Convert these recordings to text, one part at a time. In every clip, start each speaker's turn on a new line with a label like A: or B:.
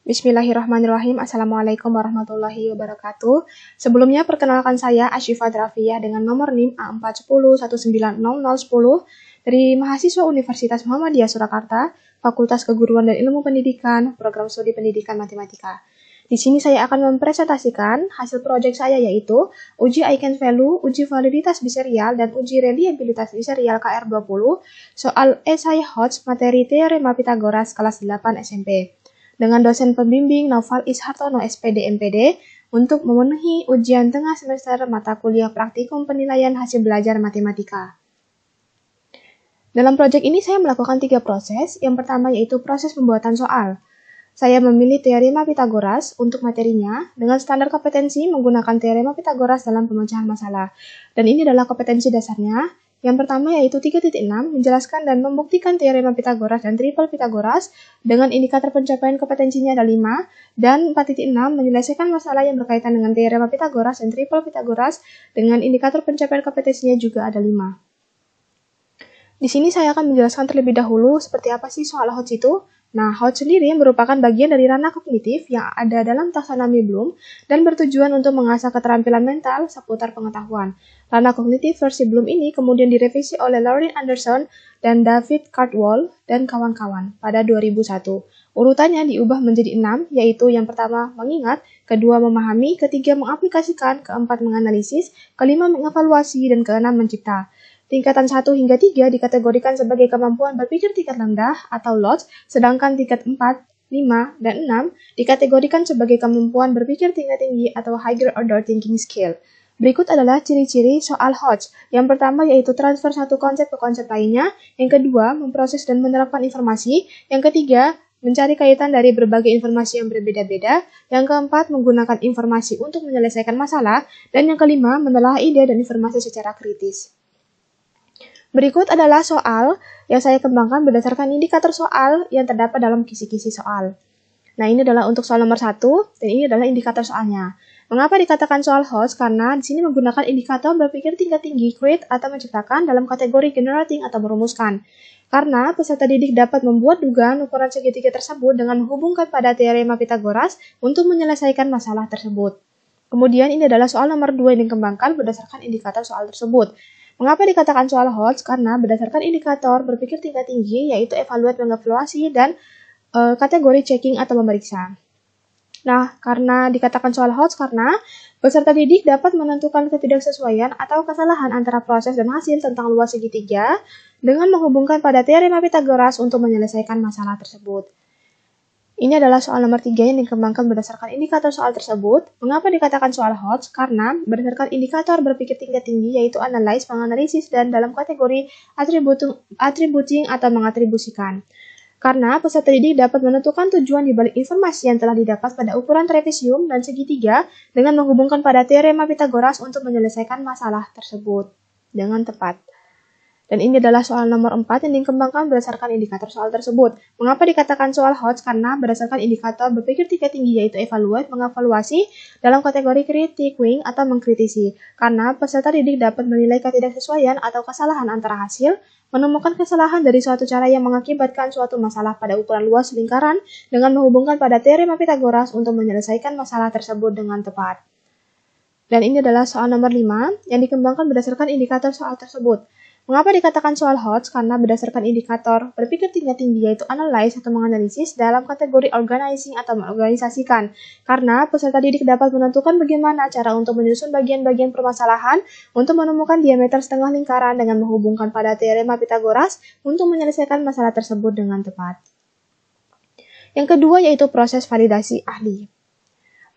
A: Bismillahirrahmanirrahim. Assalamualaikum warahmatullahi wabarakatuh. Sebelumnya perkenalkan saya Asyifa Drafiyah dengan nomor NIM A410190010 dari mahasiswa Universitas Muhammadiyah Surakarta, Fakultas Keguruan dan Ilmu Pendidikan, Program Studi Pendidikan Matematika. Di sini saya akan mempresentasikan hasil proyek saya yaitu uji eigenvalue, uji validitas biserial, dan uji reliabilitas biserial KR20 soal esai Hodge materi teorema Pitagoras kelas 8 SMP. Dengan dosen pembimbing Naufal Ishartono SPD MPD untuk memenuhi ujian tengah semester mata kuliah praktikum penilaian hasil belajar matematika. Dalam proyek ini saya melakukan 3 proses. Yang pertama yaitu proses pembuatan soal. Saya memilih teorema Pitagoras untuk materinya dengan standar kompetensi menggunakan teorema Pitagoras dalam pemecahan masalah. Dan ini adalah kompetensi dasarnya. Yang pertama yaitu 3.6 menjelaskan dan membuktikan teorema Pitagoras dan triple Pitagoras dengan indikator pencapaian kompetensinya ada 5, dan 4.6 menyelesaikan masalah yang berkaitan dengan teorema Pitagoras dan triple Pitagoras dengan indikator pencapaian kompetensinya juga ada 5. Di sini saya akan menjelaskan terlebih dahulu seperti apa sih soal Hodge itu. Nah, Hodge sendiri merupakan bagian dari ranah kognitif yang ada dalam taksonomi Bloom dan bertujuan untuk mengasah keterampilan mental seputar pengetahuan. Ranah kognitif versi Bloom ini kemudian direvisi oleh Lauren Anderson dan David Cardwell dan kawan-kawan pada 2001. Urutannya diubah menjadi 6, yaitu yang pertama mengingat, kedua memahami, ketiga mengaplikasikan, keempat menganalisis, kelima mengevaluasi, dan keenam mencipta. Tingkatan 1 hingga 3 dikategorikan sebagai kemampuan berpikir tingkat rendah atau LOTS, sedangkan tingkat 4, 5, dan 6 dikategorikan sebagai kemampuan berpikir tingkat tinggi atau higher order thinking skill. Berikut adalah ciri-ciri soal Hodge. Yang pertama yaitu transfer satu konsep ke konsep lainnya, yang kedua memproses dan menerapkan informasi, yang ketiga mencari kaitan dari berbagai informasi yang berbeda-beda, yang keempat menggunakan informasi untuk menyelesaikan masalah, dan yang kelima menelaah ide dan informasi secara kritis. Berikut adalah soal yang saya kembangkan berdasarkan indikator soal yang terdapat dalam kisi-kisi soal. Nah, ini adalah untuk soal nomor 1, dan ini adalah indikator soalnya. Mengapa dikatakan soal Hodge? Karena di sini menggunakan indikator berpikir tingkat tinggi, create atau menciptakan dalam kategori generating atau merumuskan. Karena peserta didik dapat membuat dugaan ukuran segitiga tersebut dengan menghubungkan pada teorema Pitagoras untuk menyelesaikan masalah tersebut. Kemudian ini adalah soal nomor 2 yang dikembangkan berdasarkan indikator soal tersebut. Mengapa dikatakan soal Hodge? Karena berdasarkan indikator berpikir tingkat tinggi, yaitu evaluate, mengevaluasi, dan kategori checking atau memeriksa. Nah, karena dikatakan soal Hodge karena peserta didik dapat menentukan ketidaksesuaian atau kesalahan antara proses dan hasil tentang luas segitiga dengan menghubungkan pada teorema Pitagoras untuk menyelesaikan masalah tersebut. Ini adalah soal nomor 3 yang dikembangkan berdasarkan indikator soal tersebut. Mengapa dikatakan soal Hodge? Karena berdasarkan indikator berpikir tingkat tinggi yaitu analyze, menganalisis, dan dalam kategori attributing atau mengatribusikan. Karena peserta didik dapat menentukan tujuan dibalik informasi yang telah didapat pada ukuran trapesium dan segitiga dengan menghubungkan pada teorema Pitagoras untuk menyelesaikan masalah tersebut dengan tepat. Dan ini adalah soal nomor 4 yang dikembangkan berdasarkan indikator soal tersebut. Mengapa dikatakan soal Hodge? Karena berdasarkan indikator berpikir tingkat tinggi yaitu evaluate, mengevaluasi dalam kategori critiquing atau mengkritisi. Karena peserta didik dapat menilai ketidaksesuaian atau kesalahan antara hasil, menemukan kesalahan dari suatu cara yang mengakibatkan suatu masalah pada ukuran luas lingkaran dengan menghubungkan pada teorema Pitagoras untuk menyelesaikan masalah tersebut dengan tepat. Dan ini adalah soal nomor 5 yang dikembangkan berdasarkan indikator soal tersebut. Mengapa dikatakan soal Hodge? Karena berdasarkan indikator berpikir tingkat tinggi yaitu analyze atau menganalisis dalam kategori organizing atau mengorganisasikan. Karena peserta didik dapat menentukan bagaimana cara untuk menyusun bagian-bagian permasalahan untuk menemukan diameter setengah lingkaran dengan menghubungkan pada teorema Pitagoras untuk menyelesaikan masalah tersebut dengan tepat. Yang kedua yaitu proses validasi ahli.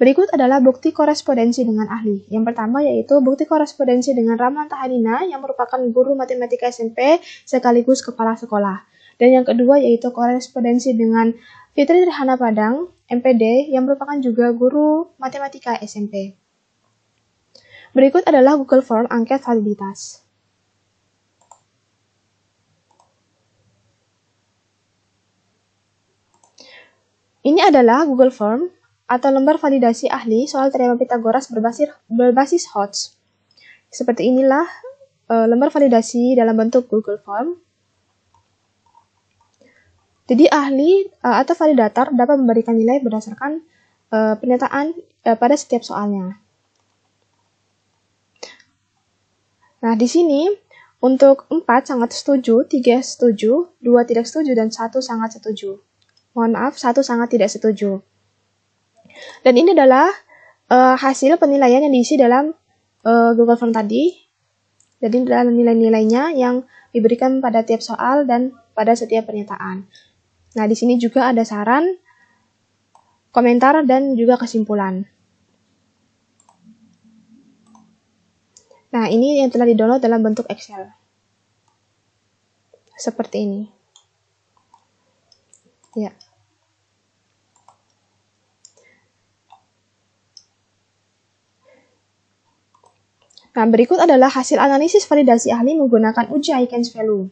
A: Berikut adalah bukti korespondensi dengan ahli. Yang pertama yaitu bukti korespondensi dengan Ramlan Tahanina yang merupakan guru matematika SMP sekaligus kepala sekolah. Dan yang kedua yaitu korespondensi dengan Fitri Rehana Padang, MPD, yang merupakan juga guru matematika SMP. Berikut adalah Google Form angket validitas. Ini adalah Google Form atau lembar validasi ahli soal teorema Pitagoras berbasis Hodge. Seperti inilah lembar validasi dalam bentuk Google Form. Jadi ahli atau validator dapat memberikan nilai berdasarkan pernyataan pada setiap soalnya. Nah, di sini untuk 4 sangat setuju, 3 setuju, 2 tidak setuju, dan 1 sangat setuju. Mohon maaf, 1 sangat tidak setuju. Dan ini adalah hasil penilaian yang diisi dalam Google Form tadi. Jadi adalah nilai-nilainya yang diberikan pada tiap soal dan pada setiap pernyataan. Nah, di sini juga ada saran, komentar, dan juga kesimpulan. Nah, ini yang telah di-download dalam bentuk Excel. Seperti ini. Ya. Nah, berikut adalah hasil analisis validasi ahli menggunakan uji Aikens value.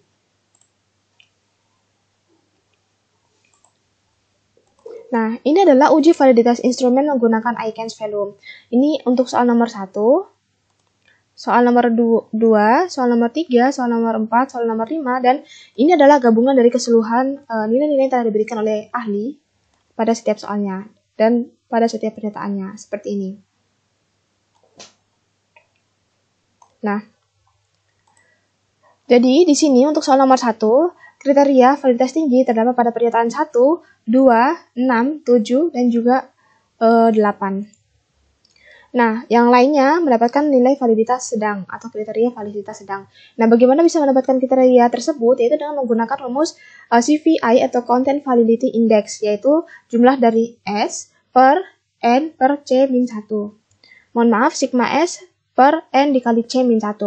A: Nah, ini adalah uji validitas instrumen menggunakan Aikens value. Ini untuk soal nomor 1, soal nomor 2, soal nomor 3, soal nomor 4, soal nomor 5, dan ini adalah gabungan dari keseluruhan nilai-nilai yang telah diberikan oleh ahli pada setiap soalnya dan pada setiap pernyataannya, seperti ini. Nah, jadi di sini untuk soal nomor 1, kriteria validitas tinggi terdapat pada pernyataan 1, 2, 6, 7, dan juga 8. Nah, yang lainnya mendapatkan nilai validitas sedang atau kriteria validitas sedang. Nah, bagaimana bisa mendapatkan kriteria tersebut? Yaitu dengan menggunakan rumus CVI atau Content Validity Index, yaitu jumlah dari S per N per C min 1. Mohon maaf, sigma S per N dikali C min 1.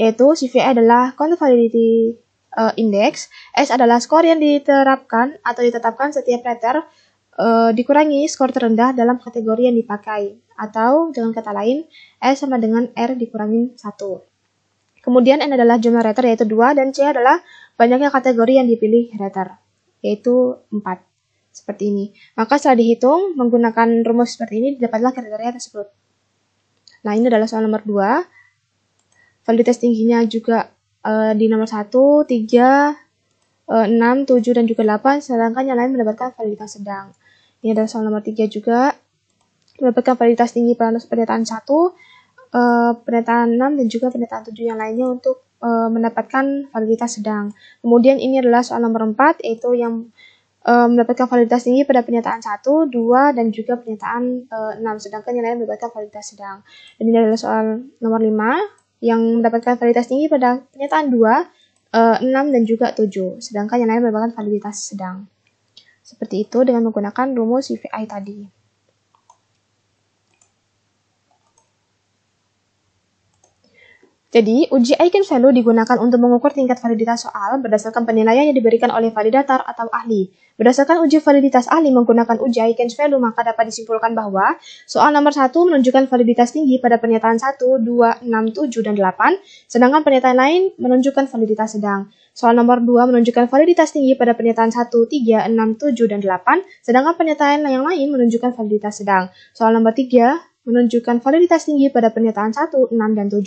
A: Yaitu CVI adalah Content Validity Index, S adalah skor yang diterapkan atau ditetapkan setiap letter dikurangi skor terendah dalam kategori yang dipakai. Atau dengan kata lain, S sama dengan R dikurangi 1. Kemudian N adalah jumlah rater yaitu 2, dan C adalah banyaknya kategori yang dipilih rater, yaitu 4. Seperti ini. Maka setelah dihitung, menggunakan rumus seperti ini, didapatlah kriteria tersebut. Nah, ini adalah soal nomor 2. Validitas tingginya juga di nomor 1, 3, 6, 7, dan juga 8, sedangkan yang lain mendapatkan validitas sedang. Ini adalah soal nomor 3 juga. Mendapatkan validitas tinggi pada pernyataan 1, pernyataan 6, dan juga pernyataan 7 yang lainnya untuk mendapatkan validitas sedang. Kemudian ini adalah soal nomor 4, yaitu yang mendapatkan validitas tinggi pada pernyataan 1, 2, dan juga pernyataan 6, sedangkan yang lain mendapatkan validitas sedang. Dan ini adalah soal nomor 5, yang mendapatkan validitas tinggi pada pernyataan 2, 6, dan juga 7, sedangkan yang lain mendapatkan validitas sedang. Seperti itu dengan menggunakan rumus CVI tadi. Jadi, uji Eigenvalue digunakan untuk mengukur tingkat validitas soal berdasarkan penilaian yang diberikan oleh validator atau ahli. Berdasarkan uji validitas ahli menggunakan uji Eigenvalue, maka dapat disimpulkan bahwa soal nomor 1 menunjukkan validitas tinggi pada pernyataan 1, 2, 6, 7, dan 8, sedangkan pernyataan lain menunjukkan validitas sedang. Soal nomor 2 menunjukkan validitas tinggi pada pernyataan 1, 3, 6, 7, dan 8, sedangkan pernyataan yang lain menunjukkan validitas sedang. Soal nomor 3 menunjukkan validitas tinggi pada pernyataan 1, 6, dan 7,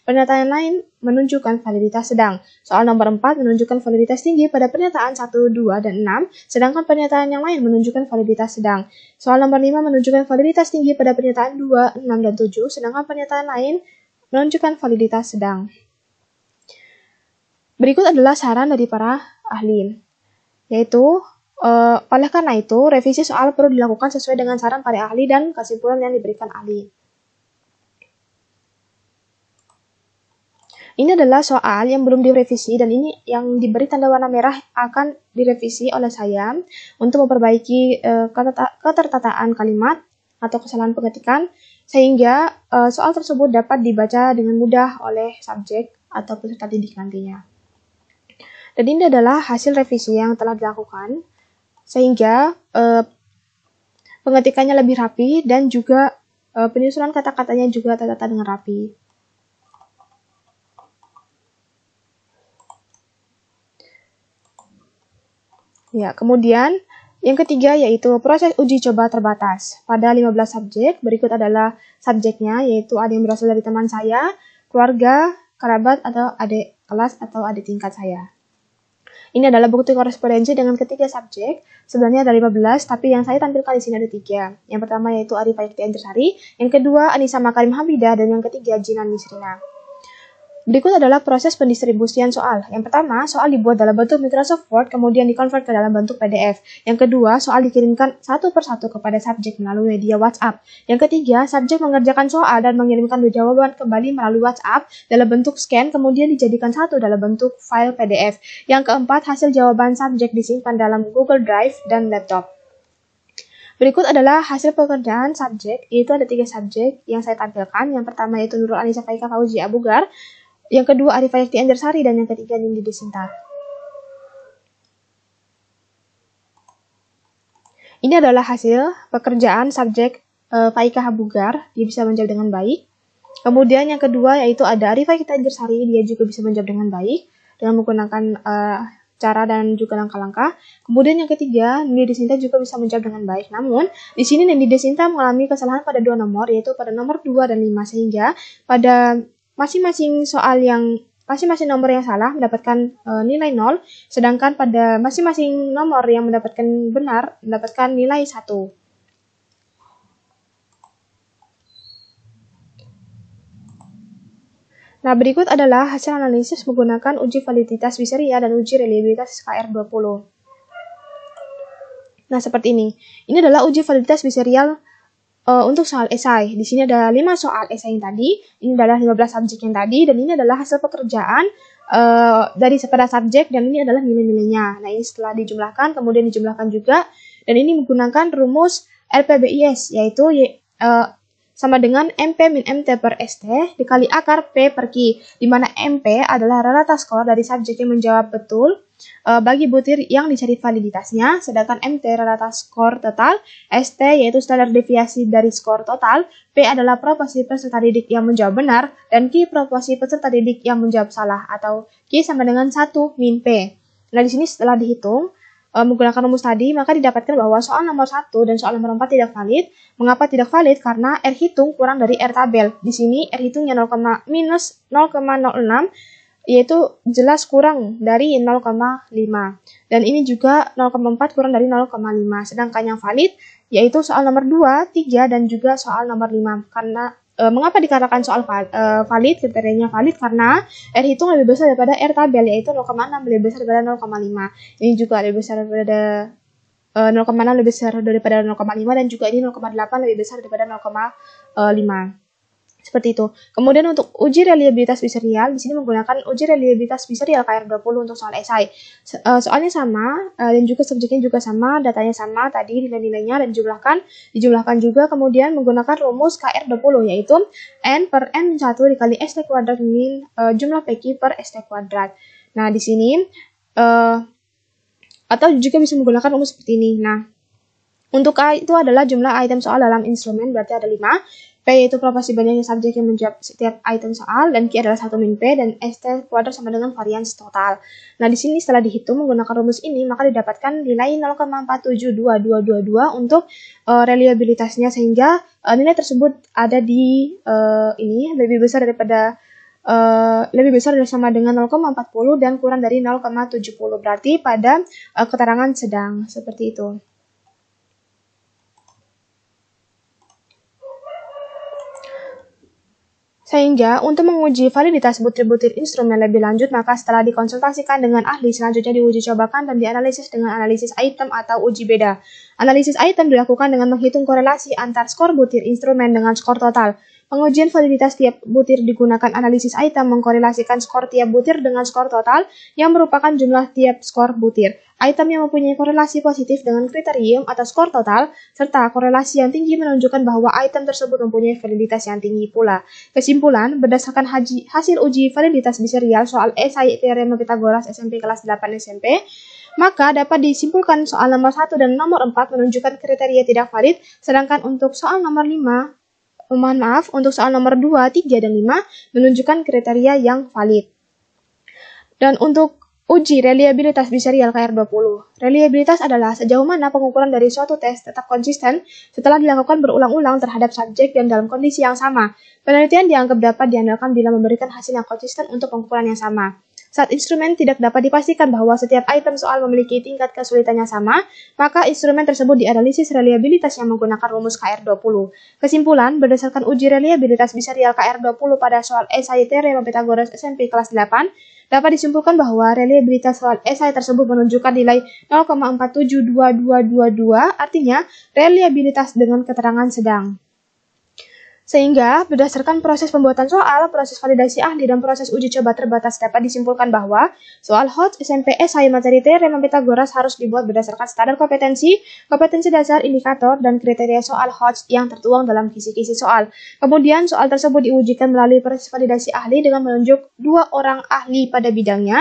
A: pernyataan lain menunjukkan validitas sedang. Soal nomor 4 menunjukkan validitas tinggi pada pernyataan 1, 2, dan 6, sedangkan pernyataan yang lain menunjukkan validitas sedang. Soal nomor 5 menunjukkan validitas tinggi pada pernyataan 2, 6, dan 7, sedangkan pernyataan lain menunjukkan validitas sedang. Berikut adalah saran dari para ahli, yaitu oleh karena itu, revisi soal perlu dilakukan sesuai dengan saran para ahli dan kesimpulan yang diberikan ahli. Ini adalah soal yang belum direvisi dan ini yang diberi tanda warna merah akan direvisi oleh saya untuk memperbaiki ketertataan kalimat atau kesalahan pengetikan sehingga soal tersebut dapat dibaca dengan mudah oleh subjek atau peserta didik nantinya. Dan ini adalah hasil revisi yang telah dilakukan sehingga pengetikannya lebih rapi dan juga penyusunan kata-katanya juga tertata dengan rapi. Ya, kemudian yang ketiga yaitu proses uji coba terbatas. Pada 15 subjek, berikut adalah subjeknya, yaitu ada yang berasal dari teman saya, keluarga, kerabat, atau adik kelas atau adik tingkat saya. Ini adalah bukti korespondensi dengan ketiga subjek. Sebenarnya ada 15, tapi yang saya tampilkan di sini ada 3. Yang pertama yaitu Arifah Yakti Anjarsari, yang kedua Anissa Makarim Hamidah, dan yang ketiga Jinan Misrina. Berikut adalah proses pendistribusian soal. Yang pertama, soal dibuat dalam bentuk Microsoft Word, kemudian dikonvert ke dalam bentuk PDF. Yang kedua, soal dikirimkan satu persatu kepada subjek melalui media WhatsApp. Yang ketiga, subjek mengerjakan soal dan mengirimkan jawaban kembali melalui WhatsApp dalam bentuk scan, kemudian dijadikan satu dalam bentuk file PDF. Yang keempat, hasil jawaban subjek disimpan dalam Google Drive dan laptop. Berikut adalah hasil pekerjaan subjek, yaitu ada 3 subjek yang saya tampilkan. Yang pertama yaitu Nurul Anissa Faika Fauzi Abugar, yang kedua Arifah Yakti Anjarsari, dan yang ketiga Nindi Desinta. Ini adalah hasil pekerjaan subjek Faika Abugar, dia bisa menjawab dengan baik. Kemudian yang kedua yaitu ada Arifah Yakti Anjarsari, dia juga bisa menjawab dengan baik dengan menggunakan cara dan juga langkah-langkah. Kemudian yang ketiga, Nindi Desinta juga bisa menjawab dengan baik. Namun, di sini Nindi Desinta mengalami kesalahan pada 2 nomor, yaitu pada nomor 2 dan 5, sehingga pada masing-masing nomor yang salah mendapatkan nilai 0, sedangkan pada masing-masing nomor yang mendapatkan benar mendapatkan nilai 1. Nah, berikut adalah hasil analisis menggunakan uji validitas Viseria dan uji reliabilitas KR20. Nah, seperti ini. Ini adalah uji validitas Viseria untuk soal esai. Di sini ada 5 soal esai yang tadi, ini adalah 15 subjek yang tadi, dan ini adalah hasil pekerjaan dari pada subjek, dan ini adalah nilai-nilainya. Nah, ini setelah dijumlahkan, kemudian dijumlahkan juga, dan ini menggunakan rumus LPBIS, yaitu sama dengan MP min MT per ST dikali akar P per Q, di mana MP adalah rata skor dari subjek yang menjawab betul bagi butir yang dicari validitasnya, sedangkan MT rata skor total, ST yaitu standar deviasi dari skor total, P adalah proporsi peserta didik yang menjawab benar, dan Q proporsi peserta didik yang menjawab salah, atau Q sama dengan 1 min P. Nah, di sini setelah dihitung menggunakan rumus tadi, maka didapatkan bahwa soal nomor 1 dan soal nomor 4 tidak valid. Mengapa tidak valid? Karena R hitung kurang dari R tabel. Di sini R hitungnya minus 0,06, yaitu jelas kurang dari 0,5. Dan ini juga 0,4 kurang dari 0,5. Sedangkan yang valid yaitu soal nomor 2, 3, dan juga soal nomor 5. Karena mengapa dikatakan soal valid, kriterianya valid karena R hitung lebih besar daripada R tabel, yaitu 0,6 lebih besar daripada 0,5. Ini juga lebih besar daripada 0,6 lebih besar daripada 0,5, dan juga ini 0,8 lebih besar daripada 0,5. Seperti itu. Kemudian untuk uji reliabilitas Viseria, di sini menggunakan uji reliabilitas Viseria KR20 untuk soal esai. Soalnya sama, dan juga subjeknya juga sama, datanya sama, tadi nilai-nilainya dan dijumlahkan juga, kemudian menggunakan rumus KR20, yaitu N per N1 dikali ST kuadrat min jumlah PQ per ST kuadrat. Nah, di sini, atau juga bisa menggunakan rumus seperti ini. Nah, untuk A itu adalah jumlah item soal dalam instrumen, berarti ada 5. P yaitu proporsi banyaknya subjek yang menjawab setiap item soal, dan Q adalah 1 min P, dan ST kuadrat sama dengan varians total. Nah, di sini setelah dihitung menggunakan rumus ini, maka didapatkan nilai 0,472222 untuk reliabilitasnya, sehingga nilai tersebut ada di ini lebih besar sama dengan 0,40 dan kurang dari 0,70, berarti pada keterangan sedang, seperti itu. Sehingga untuk menguji validitas butir-butir instrumen lebih lanjut, maka setelah dikonsultasikan dengan ahli, selanjutnya diuji cobakan dan dianalisis dengan analisis item atau uji beda. Analisis item dilakukan dengan menghitung korelasi antar skor butir instrumen dengan skor total. Pengujian validitas tiap butir digunakan analisis item mengkorelasikan skor tiap butir dengan skor total yang merupakan jumlah tiap skor butir. Item yang mempunyai korelasi positif dengan kriterium atau skor total, serta korelasi yang tinggi menunjukkan bahwa item tersebut mempunyai validitas yang tinggi pula. Kesimpulan, berdasarkan hasil uji validitas Viseria soal esai teorema Pythagoras SMP kelas 8 SMP, maka dapat disimpulkan soal nomor 1 dan nomor 4 menunjukkan kriteria tidak valid, sedangkan untuk soal nomor 5, untuk soal nomor 2, 3, dan 5 menunjukkan kriteria yang valid. Dan untuk uji reliabilitas Viseria KR20. Reliabilitas adalah sejauh mana pengukuran dari suatu tes tetap konsisten setelah dilakukan berulang-ulang terhadap subjek dan dalam kondisi yang sama. Penelitian dianggap dapat diandalkan bila memberikan hasil yang konsisten untuk pengukuran yang sama. Saat instrumen tidak dapat dipastikan bahwa setiap item soal memiliki tingkat kesulitannya sama, maka instrumen tersebut dianalisis reliabilitasnya menggunakan rumus KR20. Kesimpulan, berdasarkan uji reliabilitas biserial KR20 pada soal esai teorema Pythagoras SMP kelas 8, dapat disimpulkan bahwa reliabilitas soal esai tersebut menunjukkan nilai 0,472222, artinya reliabilitas dengan keterangan sedang. Sehingga, berdasarkan proses pembuatan soal, proses validasi ahli, dan proses uji coba terbatas dapat disimpulkan bahwa soal HOTS SMP esai materi teorema Pythagoras harus dibuat berdasarkan standar kompetensi, kompetensi dasar, indikator, dan kriteria soal HOTS yang tertuang dalam kisi-kisi soal. Kemudian, soal tersebut diujikan melalui proses validasi ahli dengan menunjuk 2 orang ahli pada bidangnya,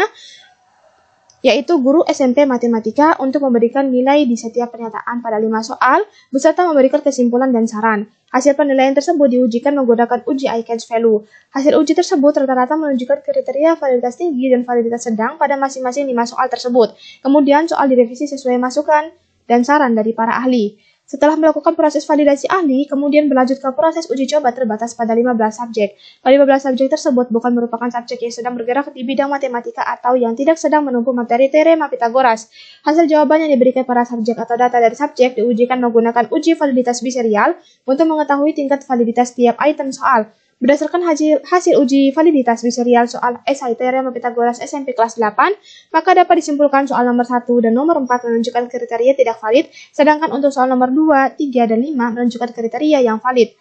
A: yaitu guru SMP Matematika untuk memberikan nilai di setiap pernyataan pada 5 soal, beserta memberikan kesimpulan dan saran. Hasil penilaian tersebut diujikan menggunakan uji I-Catch Value. Hasil uji tersebut rata-rata menunjukkan kriteria validitas tinggi dan validitas sedang pada masing-masing 5 soal tersebut. Kemudian soal direvisi sesuai masukan dan saran dari para ahli. Setelah melakukan proses validasi ahli, kemudian berlanjut ke proses uji coba terbatas pada 15 subjek. Pada 15 subjek tersebut bukan merupakan subjek yang sedang bergerak di bidang matematika atau yang tidak sedang menempuh materi teorema Pythagoras. Hasil jawaban yang diberikan para subjek atau data dari subjek diujikan menggunakan uji validitas biserial untuk mengetahui tingkat validitas tiap item soal. Berdasarkan hasil uji validitas biserial soal esai teorema Pythagoras SMP kelas 8, maka dapat disimpulkan soal nomor 1 dan nomor 4 menunjukkan kriteria tidak valid, sedangkan untuk soal nomor 2, 3, dan 5 menunjukkan kriteria yang valid.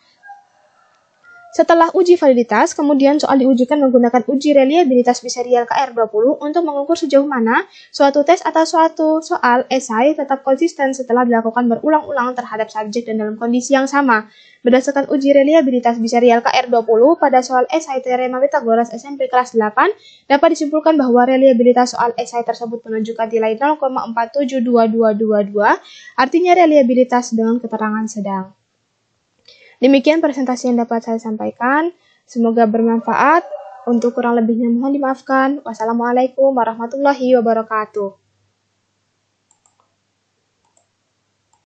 A: Setelah uji validitas, kemudian soal diujikan menggunakan uji reliabilitas biserial KR20 untuk mengukur sejauh mana suatu tes atau suatu soal esai tetap konsisten setelah dilakukan berulang-ulang terhadap subjek dan dalam kondisi yang sama. Berdasarkan uji reliabilitas biserial KR20 pada soal esai teorema Pythagoras SMP kelas 8, dapat disimpulkan bahwa reliabilitas soal esai tersebut menunjukkan nilai 0,472222, artinya reliabilitas dengan keterangan sedang. Demikian presentasi yang dapat saya sampaikan. Semoga bermanfaat. Untuk kurang lebihnya mohon dimaafkan. Wassalamualaikum warahmatullahi wabarakatuh.